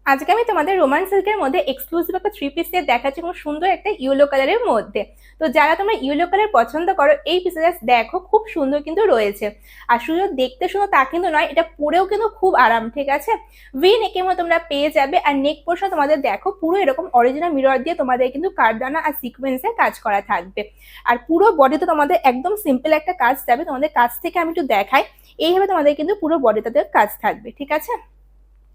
আজকে আমি তোমাদের রোমান সিল্কের মধ্যে এক্সক্লুসিভ একটা থ্রি পিস সেট দেখাচ্ছি, খুব সুন্দর একটা ইয়েলো কালারের মধ্যে। তো যারা তোমরা ইয়েলো কালার পছন্দ করো, এই পিসটা দেখো খুব সুন্দর কিন্তু রয়েছে। আর শুধু দেখতে শুধু তা কিন্তু নয়, এটা পরেও কিন্তু খুব আরাম, ঠিক আছে। ভি নেকের মধ্যে তোমরা পেয়ে যাবে। আর নেক পোর্শন তোমাদের দেখো পুরো এরকম অরিজিনাল মিরর দিয়ে তোমাদের কিন্তু কারদানা আর সিকোয়েন্সের কাজ করা থাকবে। আর পুরো বডিতে তোমাদের একদম সিম্পল একটা কাজ যাবে। তোমাদের কাছ থেকে আমি একটু দেখাই, এইভাবে তোমাদের কিন্তু পুরো বডিতে কাজ থাকবে, ঠিক আছে।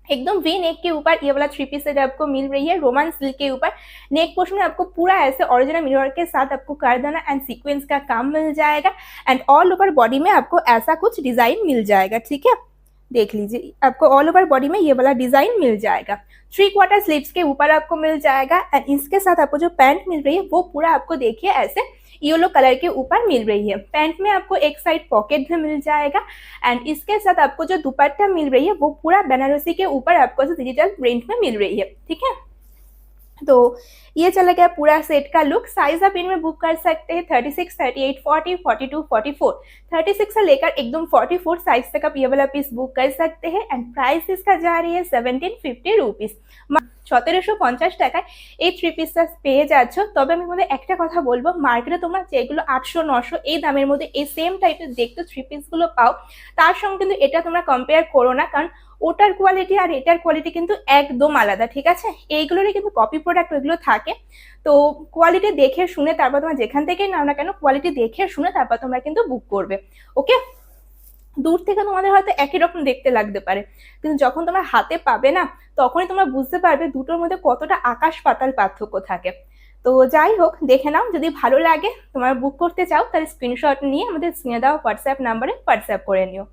एकदम वी नेक के ऊपर ये वाला थ्री पीस सेट आपको मिल रही है रोमान सिल्क के ऊपर। नेक पोर्शन में आपको पूरा ऐसे ओरिजिनल मिरर के साथ आपको कारदाना एंड सीक्वेंस का काम मिल जाएगा। एंड ऑल ओवर बॉडी में आपको ऐसा कुछ डिजाइन मिल जाएगा, ठीक है। देख लीजिए, आपको ऑल ओवर बॉडी में ये वाला डिजाइन मिल जाएगा। 3/4 स्लीव्स के ऊपर आपको मिल जाएगा। एंड इसके साथ आपको जो पैंट मिल रही है वो पूरा आपको देखिए ऐसे येलो कलर के ऊपर मिल रही है। पैंट में आपको एक साइड पॉकेट भी मिल जाएगा। एंड इसके साथ आपको जो दुपट्टा मिल रही है वो पूरा बनारसी के ऊपर आपको डिजिटल प्रिंट में मिल रही है, ठीक है। तो ये चला गया पूरा सेट का लुक। साइज आप इनमें बुक कर सकते हैं 36, 38, 40, 42, 44। 36 से लेकर एकदम 44 साइज तक आप ये वाला पीस बुक कर सकते हैं। एंड प्राइस इसका जा रही है 1750 रुपीज। 1750 টাকায় এই থ্রি পিসটা পেয়ে যাচ্ছ। তবে আমি তোমাদের একটা কথা বলবো, মার্কেটে তোমরা যেগুলো 800, 900 এই দামের মধ্যে এই সেম টাইপের দেখতে থ্রি পিসগুলো পাও, তার সঙ্গে কিন্তু এটা তোমরা কম্পেয়ার করো না। কারণ ওটার কোয়ালিটি আর এটার কোয়ালিটি কিন্তু একদম আলাদা, ঠিক আছে। এইগুলোরই কিন্তু কপি প্রোডাক্ট ওইগুলো থাকে। তো কোয়ালিটি দেখে শুনে তারপর তোমরা যেখান থেকেই নাও না কেন, কোয়ালিটি দেখে শুনে তারপর তোমরা কিন্তু বুক করবে, ওকে। দূর থেকে তোমাদের হয়তো একই রকম দেখতে লাগতে পারে, কিন্তু যখন তোমরা হাতে পাবে না, তখনই তোমরা বুঝতে পারবে দুটোর মধ্যে কতটা আকাশ পাতাল পার্থক্য থাকে। তো যাই হোক, দেখে নাও। যদি ভালো লাগে, তোমরা বুক করতে চাও, তাহলে স্ক্রিনশট নিয়ে আমাদের স্ক্রিনে দেওয়া হোয়াটসঅ্যাপ নাম্বারে হোয়াটসঅ্যাপ করে নিও।